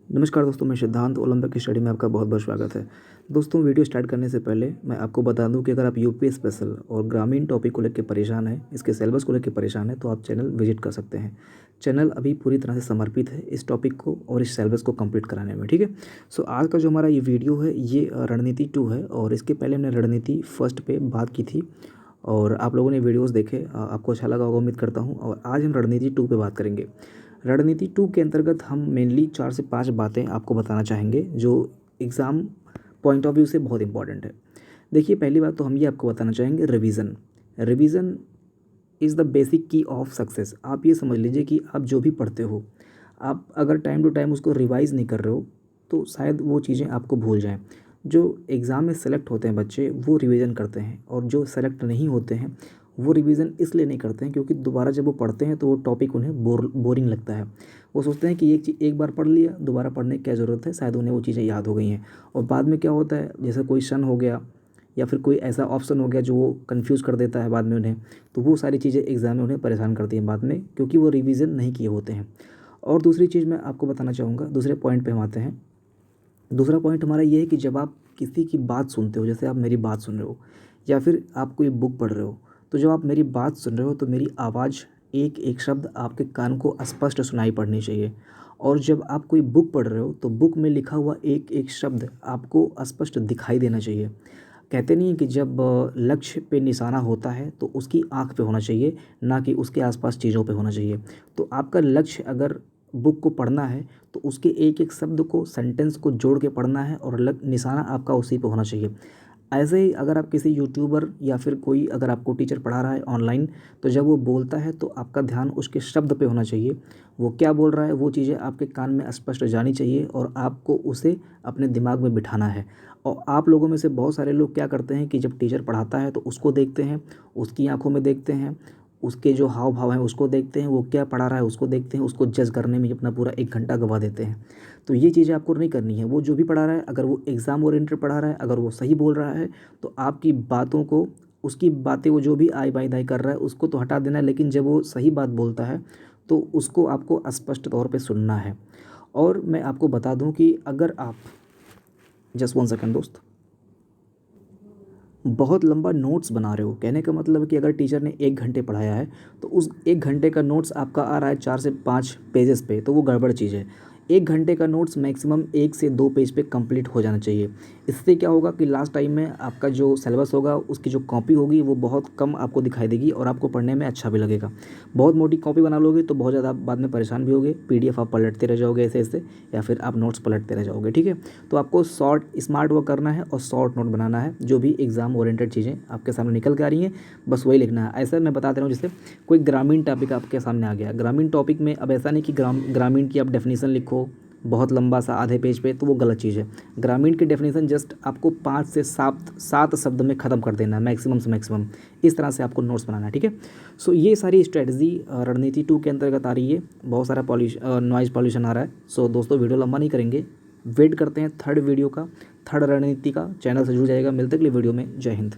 नमस्कार दोस्तों, मैं सिद्धांत ओलंपिक स्टडी में आपका बहुत बहुत स्वागत है। दोस्तों, वीडियो स्टार्ट करने से पहले मैं आपको बता दूं कि अगर आप यूपी स्पेशल और ग्रामीण टॉपिक को लेकर परेशान हैं, इसके सिलेबस को लेकर परेशान हैं, तो आप चैनल विजिट कर सकते हैं। चैनल अभी पूरी तरह से समर्पित है इस टॉपिक को और इस सिलेबस को कंप्लीट कराने में। ठीक है। सो आज का जो हमारा ये वीडियो है ये रणनीति 2 है और इसके पहले हमने रणनीति फर्स्ट पे बात की थी और आप लोगों ने वीडियोज़ देखे, आपको अच्छा लगा होगा उम्मीद करता हूँ। और आज हम रणनीति 2 पे बात करेंगे। रणनीति 2 के अंतर्गत हम मेनली 4 से 5 बातें आपको बताना चाहेंगे जो एग्ज़ाम पॉइंट ऑफ व्यू से बहुत इंपॉर्टेंट है। देखिए, पहली बात तो हम ये आपको बताना चाहेंगे, revision. Revision is the basic की ऑफ सक्सेस। आप ये समझ लीजिए कि आप जो भी पढ़ते हो, आप अगर टाइम टू टाइम उसको रिवाइज़ नहीं कर रहे हो तो शायद वो चीज़ें आपको भूल जाएँ। जो एग्ज़ाम में सेलेक्ट होते हैं बच्चे वो रिवीजन करते हैं और जो सेलेक्ट नहीं होते हैं वो रिवीजन इसलिए नहीं करते हैं क्योंकि दोबारा जब वो पढ़ते हैं तो वो टॉपिक उन्हें बोरिंग लगता है। वो सोचते हैं कि एक चीज़ एक बार पढ़ लिया, दोबारा पढ़ने की क्या ज़रूरत है, शायद उन्हें वो चीज़ें याद हो गई हैं। और बाद में क्या होता है, जैसे कोई शन हो गया या फिर कोई ऐसा ऑप्शन हो गया जो वो कन्फ्यूज़ कर देता है बाद में उन्हें, तो वो सारी चीज़ें एग्ज़ाम में उन्हें परेशान करती हैं बाद में क्योंकि वो रिवीजन नहीं किए होते हैं। और दूसरी चीज़ मैं आपको बताना चाहूँगा, दूसरे पॉइंट पे हम आते हैं। दूसरा पॉइंट हमारा ये है कि जब आप किसी की बात सुनते हो, जैसे आप मेरी बात सुन रहे हो या फिर आप कोई बुक पढ़ रहे हो, तो जब आप मेरी बात सुन रहे हो तो मेरी आवाज़ एक एक शब्द आपके कान को स्पष्ट सुनाई पड़नी चाहिए। और जब आप कोई बुक पढ़ रहे हो तो बुक में लिखा हुआ एक एक शब्द आपको स्पष्ट दिखाई देना चाहिए। कहते नहीं है कि जब लक्ष्य पे निशाना होता है तो उसकी आँख पे होना चाहिए, ना कि उसके आसपास चीज़ों पे होना चाहिए। तो आपका लक्ष्य अगर बुक को पढ़ना है तो उसके एक एक शब्द को, सेंटेंस को जोड़ के पढ़ना है और निशाना आपका उसी पे होना चाहिए। ऐसे ही अगर आप किसी यूट्यूबर या फिर कोई अगर आपको टीचर पढ़ा रहा है ऑनलाइन, तो जब वो बोलता है तो आपका ध्यान उसके शब्द पे होना चाहिए। वो क्या बोल रहा है वो चीज़ें आपके कान में स्पष्ट जानी चाहिए और आपको उसे अपने दिमाग में बिठाना है। और आप लोगों में से बहुत सारे लोग क्या करते हैं कि जब टीचर पढ़ाता है तो उसको देखते हैं, उसकी आंखों में देखते हैं, उसके जो हाव भाव हैं उसको देखते हैं, वो क्या पढ़ा रहा है उसको देखते हैं, उसको जज करने में अपना पूरा 1 घंटा गँवा देते हैं। तो ये चीज़ें आपको नहीं करनी है। वो जो भी पढ़ा रहा है, अगर वो एग्ज़ाम ओरिएंटेड पढ़ा रहा है, अगर वो सही बोल रहा है तो आपकी बातों को, उसकी बातें वो जो भी आई-बाई-दाई कर रहा है उसको तो हटा देना है, लेकिन जब वो सही बात बोलता है तो उसको आपको स्पष्ट तौर पे सुनना है। और मैं आपको बता दूँ कि अगर आप, जस्ट 1 सेकंड दोस्त, बहुत लंबा नोट्स बना रहे हो, कहने का मतलब है कि अगर टीचर ने 1 घंटे पढ़ाया है तो उस 1 घंटे का नोट्स आपका आ रहा है 4 से 5 पेजेस पे, तो वो गड़बड़ चीज़ है। 1 घंटे का नोट्स मैक्सिमम 1 से 2 पेज पे कंप्लीट हो जाना चाहिए। इससे क्या होगा कि लास्ट टाइम में आपका जो सिलेबस होगा उसकी जो कॉपी होगी वो बहुत कम आपको दिखाई देगी और आपको पढ़ने में अच्छा भी लगेगा। बहुत मोटी कॉपी बना लोगे तो बहुत ज़्यादा आप बाद में परेशान भी होगे, पीडीएफ आप पलटते रह जाओगे ऐसे-ऐसे, या फिर आप नोट्स पलटते रह जाओगे। ठीक है? तो आपको शॉर्ट स्मार्ट वर्क करना है और शॉर्ट नोट बनाना है। जो भी एग्ज़ाम ओरिएंटेड चीज़ें आपके सामने निकल के आ रही हैं बस वही लिखना है। ऐसा मैं बता दे रहा हूँ, जैसे कोई ग्रामीण टॉपिक आपके सामने आ गया, ग्रामीण टॉपिक में अब ऐसा नहीं कि ग्रामीण की आप डेफिनेशन लिखो बहुत लंबा सा आधे पेज पे, तो वो गलत चीज़ है। ग्रामीण की डेफिनेशन जस्ट आपको 5 से 7 शब्द में ख़त्म कर देना है, मैक्सिमम से मैक्सिमम। इस तरह से आपको नोट्स बनाना है। ठीक है? सो ये सारी स्ट्रेटजी रणनीति 2 के अंतर्गत आ रही है। बहुत सारा नॉइज़ पॉल्यूशन आ रहा है। सो दोस्तों, वीडियो लंबा नहीं करेंगे, वेट करते हैं थर्ड वीडियो का, थर्ड रणनीति का। चैनल से जुड़ जाएगा। मिलते अगली वीडियो में। जय हिंद।